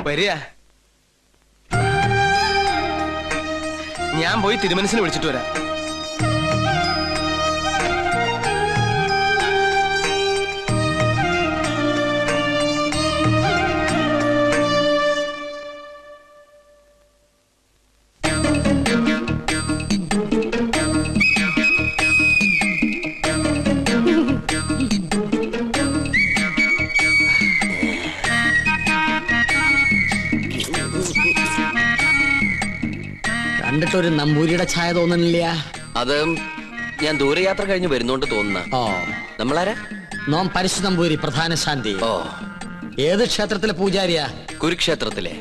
വരിക. ഞാൻ പോയി തിരുമനസിനെ വിളിച്ചിട്ട് വരാം. കണ്ടിട്ടൊരു നമ്പൂരിയുടെ ഛായ തോന്നുന്നില്ല. അത് ഞാൻ ദൂരയാത്ര കഴിഞ്ഞ് വരുന്നോണ്ട് തോന്നുന്ന. ഓ, നമ്മളാരാ? നോം പരിശു നമ്പൂരി, പ്രധാന ശാന്തി. ഓ, ഏത് ക്ഷേത്രത്തിലെ പൂജാരിയാ? കുരുക്ഷേത്രത്തിലെ.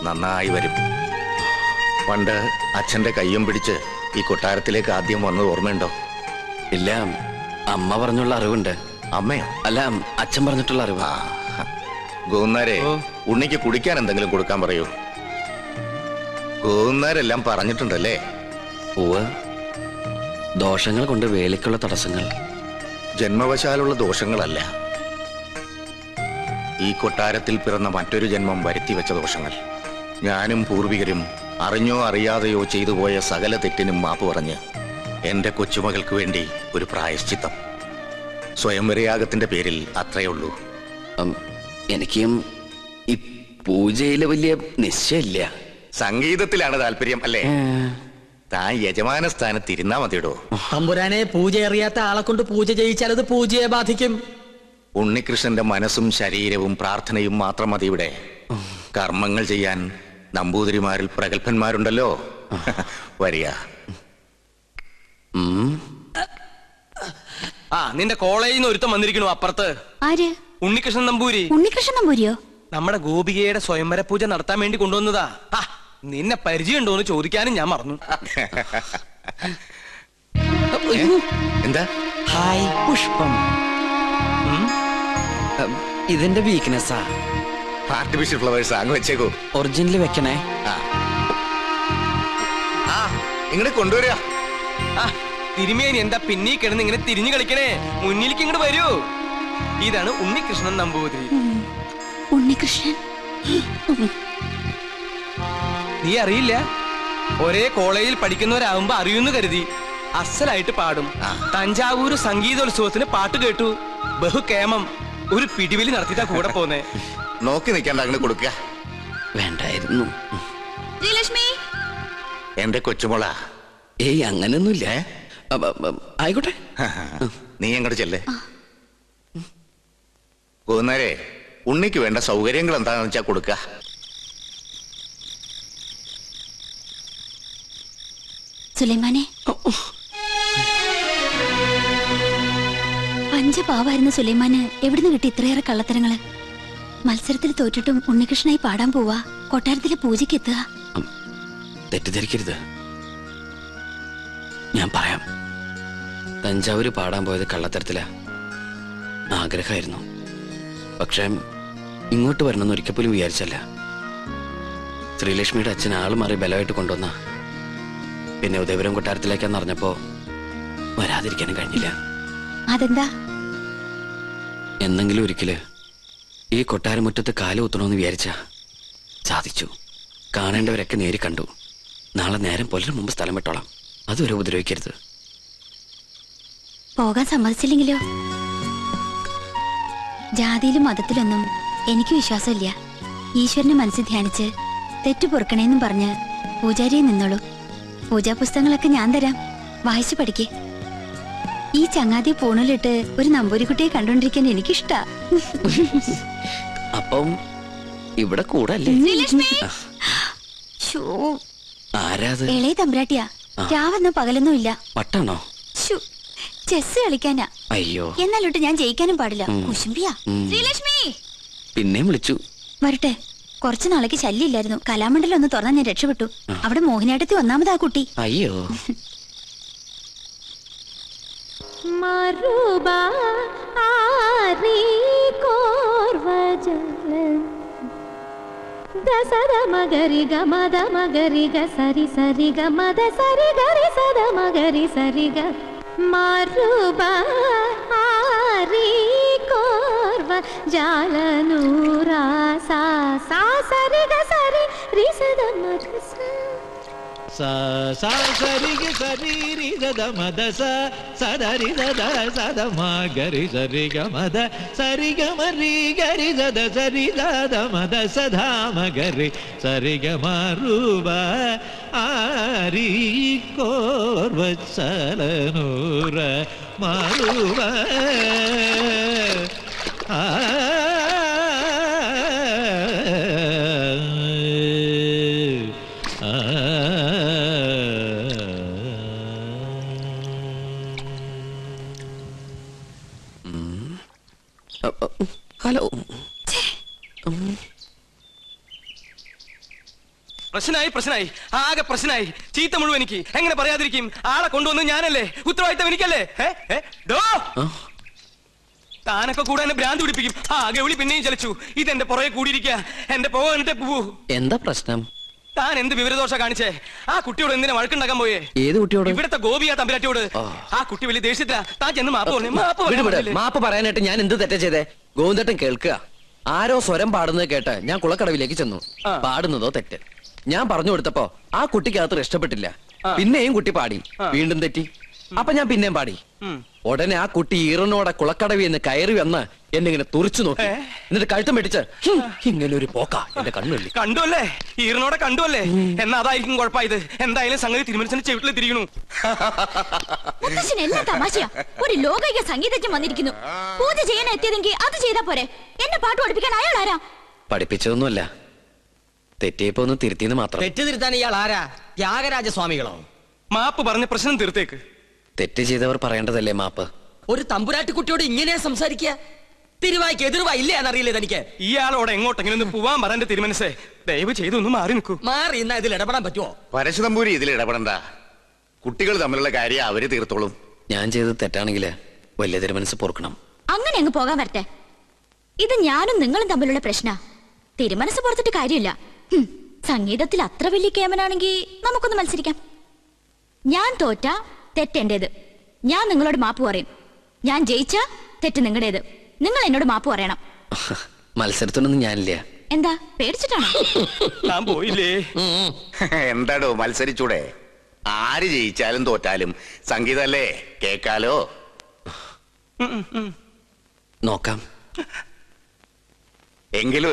നന്നായി വരും. പണ്ട് അച്ഛന്റെ കയ്യും പിടിച്ച് ഈ കൊട്ടാരത്തിലേക്ക് ആദ്യം വന്നത് ഓർമ്മയുണ്ടോ? ഇല്ല, അമ്മ പറഞ്ഞുള്ള അറിവുണ്ട്. അമ്മയോ? അല്ല, അച്ഛൻ പറഞ്ഞിട്ടുള്ള അറിവ്. ഗോന്നാരെ, ഉണ്ണിക്ക് കുടിക്കാൻ എന്തെങ്കിലും കൊടുക്കാൻ പറയൂ. ഗോന്നാരെല്ലാം പറഞ്ഞിട്ടുണ്ടല്ലേ? പൂവ് ദോഷങ്ങൾ കൊണ്ട് വേലിക്കുള്ള തടസ്സങ്ങൾ. ജന്മവശാലുള്ള ദോഷങ്ങളല്ല, ഈ കൊട്ടാരത്തിൽ പിറന്ന മറ്റൊരു ജന്മം വരുത്തിവെച്ച ദോഷങ്ങൾ. ഞാനും പൂർവികരും അറിഞ്ഞോ അറിയാതെയോ ചെയ്തു പോയ സകല തെറ്റിനും മാപ്പ് പറഞ്ഞ് എന്റെ കൊച്ചുമകൾക്ക് വേണ്ടി ഒരു പ്രായശ്ചിത്തം. സ്വയംവരയാഗത്തിന്റെ പേരിൽ അത്രയേ ഉള്ളൂ. എനിക്കും ഈ പൂജയില് വലിയ നിശ്ചയില്ല. സംഗീതത്തിലാണ് താല്പര്യം അല്ലേ? താൻ യജമാന സ്ഥാനത്ത് ഇരുന്നാ മതിയിടോ. തമ്പുരാനെ, പൂജ അറിയാത്ത ആളെ കൊണ്ട് പൂജ ചെയ്യിച്ചാൽ അത് പൂജയെ ബാധിക്കും. ഉണ്ണികൃഷ്ണന്റെ മനസ്സും ശരീരവും പ്രാർത്ഥനയും മാത്രം മതി ഇവിടെ. കർമ്മങ്ങൾ ചെയ്യാൻ നമ്പൂതിരിമാരിൽ പ്രഗത്ഭന്മാരുണ്ടല്ലോ. വരിക. ആ, നിന്റെ കോളേജിൽ നിന്ന് ഒരുത്തം വന്നിരിക്കണു അപ്പുറത്ത്. ആര്? ഉണ്ണികൃഷ്ണൻ നമ്പൂരി. ഉണ്ണികൃഷ്ണൻ നമ്പൂരിയോ? നമ്മുടെ ഗോപികയുടെ സ്വയംവര പൂജ നടത്താൻ വേണ്ടി കൊണ്ടുവന്നതാ. നിന്നെ പരിചയമുണ്ടോന്ന് ചോദിക്കാനും ഞാൻ മറന്നു. എന്താ? ഹായ് പുഷ്പം. ഇതിന്റെ വീക്ക്നെസ്സാ. ആർട്ടിഫിഷ്യൽ ഫ്ലവേഴ്സ് അങ്ങ് വെച്ചേക്കോ. ഒറിജിനൽ വെക്കണേ. ഇങ്ങോട്ട് കൊണ്ടുവരിക. തിരുമേനി എന്താ പിന്നീ കിടന്ന് ഇങ്ങനെ തിരിഞ്ഞു കളിക്കണേ? മുന്നിലേക്ക് ഇങ്ങോട്ട് വരൂ. ഇതാണ് ഉണ്ണികൃഷ്ണൻ നമ്പൂതിരി. ഉണ്ണികൃഷ്ണൻ നീ അറിയില്ല? ഒരേ കോളേജിൽ പഠിക്കുന്നവരാകുമ്പോ അറിയുന്നു കരുതി. അസലായിട്ട് പാടും. തഞ്ചാവൂര് സംഗീതോത്സവത്തിന് പാട്ട് കേട്ടു. ബഹുകേമം. ഒരു പിടിവലി നടത്തിട്ടാ കൂടെ പോന്നേ. നോക്കി നിൽക്കാണ്ട് അങ്ങനെ കൊടുക്കുക. വേണ്ടായിരുന്നു. എന്റെ കൊച്ചുമോള. ഏയ്, അങ്ങനൊന്നുമില്ല. ആയിക്കോട്ടെ, നീ അങ്ങോട്ട് ചെല്ലേ. ഗോന്നാരെ, ഉണ്ണിക്ക് വേണ്ട സൗകര്യങ്ങൾ എന്താണെന്ന് വെച്ചാ കൊടുക്ക. സുലൈമാനെ, പഞ്ചപാവായിരുന്ന സുലൈമാന് എവിടുന്ന് കിട്ടി ഇത്രയേറെ കള്ളത്തരങ്ങള്? മത്സരത്തിൽ തോറ്റിട്ടും ഉണ്ണികൃഷ്ണനായി പാടാൻ പോവാ, കൊട്ടാരത്തിലെ പൂജയ്ക്ക് എത്തുക. തെറ്റിദ്ധരിക്കരുത്, ഞാൻ പറയാം. തഞ്ചാവൂര് പാടാൻ പോയത് കള്ളത്തരത്തിലാ. ആഗ്രഹമായിരുന്നു, പക്ഷെ ഇങ്ങോട്ട് വരണമെന്ന് ഒരിക്കൽ പോലും വിചാരിച്ചല്ല. ശ്രീലക്ഷ്മിയുടെ അച്ഛൻ ആള് മാറി ബലമായിട്ട് കൊണ്ടുവന്ന. പിന്നെ ഉദയപുരം കൊട്ടാരത്തിലേക്കാന്ന് അറിഞ്ഞപ്പോ വരാതിരിക്കാനും കഴിഞ്ഞില്ല. അതെന്താ? എന്നെങ്കിലും ഒരിക്കല് ഈ കൊട്ടാരമുറ്റത്ത് കാലുകുത്തണമെന്ന് വിചാരിച്ച സാധിച്ചു. കാണേണ്ടവരൊക്കെ നേരി കണ്ടു. നാളെ നേരം പുലരും മുമ്പ് സ്ഥലം വിട്ടോളാം. അതുവരെ ഉപദ്രവിക്കരുത്. പോകാൻ സമ്മതിച്ചില്ലെങ്കിലോ? ജാതിയിലും മതത്തിലൊന്നും എനിക്ക് വിശ്വാസമില്ല. ഈശ്വരനെ മനസ്സിൽ ധ്യാനിച്ച് തെറ്റു പൊറുക്കണേന്നും പറഞ്ഞ് പൂജാരിയെ നിന്നോളൂ. പൂജാ പുസ്തകങ്ങളൊക്കെ ഞാൻ തരാം, വായിച്ചു പഠിക്കേ. ഈ ചങ്ങാതിയെ പൂണലിട്ട് ഒരു നമ്പൂരിക്കുട്ടിയെ കണ്ടോണ്ടിരിക്കാൻ എനിക്കിഷ്ടാ. അപ്പം ഇവിടെ കൂടല്ലേ? ആരാത്? ഇളയ തമ്പ്രാട്ടിയാ. രാവെന്നോ പകലൊന്നും ഇല്ല. പട്ടാണോ? ചെസ് കളിക്കാനാ. അയ്യോ, എന്നാലോട്ട് ഞാൻ ജയിക്കാനും പാടില്ല. കുശുംബിയാ. പിന്നെയും വിളിച്ചു. വരട്ടെ, കുറച്ചു നാളേക്ക് ശല്യമില്ലായിരുന്നു. കലാമണ്ഡലം ഒന്ന് തുറന്നാൽ ഞാൻ രക്ഷപ്പെട്ടു. അവിടെ മോഹിനിയാട്ടത്തിൽ ഒന്നാമതാ കുട്ടി. അയ്യോ. దసద మగరి గమద మగరి గ సరి సరి గమద సరి గరి సద మగరి సరి గ మారుబా ఆరి కోర్వ జాలనూరా సా సా సరి గ సరి రి సద మగ sa sa sari ge sari ri da da ma da sa sa da ri da da sa da ma ga ri sa ri ga ma da sari ga ma ri ga ri da da sa ri da da ma da sa dha ma ga ri sa ri ga ma ru ba a ri kor va salanura ma ru ba a hello. പ്രശ്നമായി ആകെ പ്രശ്നമായി. ചീത്ത മുഴുവൻ എനിക്ക്. എങ്ങനെ പറയാതിരിക്കും? ആളെ കൊണ്ടുവന്ന് ഞാനല്ലേ, ഉത്തരവാദിത്തം എനിക്കല്ലേ. താനൊക്കെ കൂടെ എന്നെ ഭ്രാന്ത് പിടിപ്പിക്കും. ഗൗളി പിന്നെയും ചലിച്ചു. ഇതെന്റെ പുറകെ കൂടിയിരിക്കുക. എന്റെ പോകട്ടെ പോവൂ. എന്താ പ്രശ്നം? താൻ എന്ത് വിവരദോഷ കാണിച്ചേ? ആ കുട്ടിയോട് എന്തിനാ വഴക്കുണ്ടാക്കാൻ പോയേ? ഏത് കുട്ടിയോട്? ഇവിടത്തെ ഗോപിയാ തമ്പുരാട്ടിയോട്. ആ കുട്ടി വലിയ ദേഷ്യത്തിലാ. താൻ ചെന്ന് മാപ്പ് പറയാനായിട്ട് ഞാൻ എന്ത് തെറ്റാ ചെയ്തേ? ഗോവിന്ദേട്ടൻ കേൾക്കുക. ആരോ സ്വരം പാടുന്നത് കേട്ട് ഞാൻ കുളക്കടവിലേക്ക് ചെന്നു. പാടുന്നതോ തെറ്റ്. ഞാൻ പറഞ്ഞു കൊടുത്തപ്പോ ആ കുട്ടിക്കകത്ത് ഇഷ്ടപ്പെട്ടില്ല. പിന്നെയും കുട്ടി പാടി. വീണ്ടും തെറ്റി. അപ്പൊ ഞാൻ പിന്നെയും പാടി. ഉടനെ ആ കുട്ടി ഈറനോടെ കുളക്കടവി എന്ന് കയറി വന്ന് എന്നിങ്ങനെ തുറച്ചു നോക്കി. എന്നിട്ട് കഴുത്തം വെട്ടിച്ച് ഇങ്ങനെ ഒരു പോക്ക എന്റെ കണ്ണുള്ളി. കണ്ടുവല്ലേ? ഈറനോടെ കണ്ടുവല്ലേ? എന്നാ അതായിരിക്കും കുഴപ്പമായത്. എന്തായാലും സംഗതി തിരുമനസിന്റെ ചെവിട്ടിൽ തിരിയണു. എല്ലാ തമാശയാ. ഒരു ലോകൈക സംഗീതജ്ഞൻ വന്നിരിക്കുന്നു. പൂജ ചെയ്യാൻ എത്തിയതെങ്കിൽ അത് ചെയ്താ പോരെ. എന്നെ പാട്ട് പഠിപ്പിക്കാൻ അയാൾ ആരാ? പഠിപ്പിച്ചതൊന്നുമല്ല, തെറ്റിയപ്പോ ഒന്ന് തിരുത്തിന്ന് മാത്രം. തെറ്റ് തിരുത്താൻ ഇയാൾ ആരാ? ത്യാഗരാജസ്വാമികളോ? മാപ്പ് പറഞ്ഞ പ്രശ്നം തീർത്തേക്ക്. തെറ്റ് ചെയ്തവർ പറയേണ്ടതല്ലേ മാപ്പ്? ഒരു തമ്പുരാട്ടിക്കുട്ടിയോട് ഇങ്ങനെ സംസാരിക്കുക? തിരുവായിക്ക് എതിർവായില്ലേ എന്നറിയില്ലേ തനിക്ക്? ഇയാളോട് എങ്ങോട്ടെങ്കിലും ഒന്ന് പോവാൻ പറന്റെ തിരുമനസേ. ദയവ് ചെയ്ത് ഒന്ന് മാറി നിൽക്കൂ. മാറി ഇന്നാ ഇതിൽ ഇടപെടാൻ പറ്റുമോ? പരശുതമ്പൂരി ഇതിൽ ഇടപെടണ്ട. കുട്ടികൾ തമ്മിലുള്ള കാര്യം അവര് തീർത്തോളും. ഞാൻ ചെയ്തത് തെറ്റാണെങ്കിൽ വലിയ തിരുമനസ് പൊറുക്കണം. അങ്ങനെ അങ്ങ് പോകാൻ വരട്ടെ. ഇത് ഞാനും നിങ്ങളും തമ്മിലുള്ള പ്രശ്ന. തിരുമനസ് പുറത്തിട്ട് കാര്യമില്ല. സംഗീതത്തിൽ അത്ര വലിയ കേമനാണെങ്കിൽ നമുക്കൊന്ന് മത്സരിക്കാം. ഞാൻ തോറ്റ തെറ്റെന്റേത്. ഞാൻ നിങ്ങളോട് മാപ്പ് പറയും. ഞാൻ ജയിച്ച തെറ്റ് നിങ്ങളുടേത്. നിങ്ങൾ എന്നോട് മാപ്പ് പറയണം. മത്സരത്തിനൊന്നും ഞാനില്ല. എന്താ പേടിച്ചിട്ടാണോ? ഞാൻ പോയില്ലേ? എന്താടോ മത്സരിച്ചൂടെ? ആര് ജയിച്ചാലും തോറ്റാലും സംഗീതല്ലേ, കേക്കാലോ. നോക്കാം. എങ്കിലും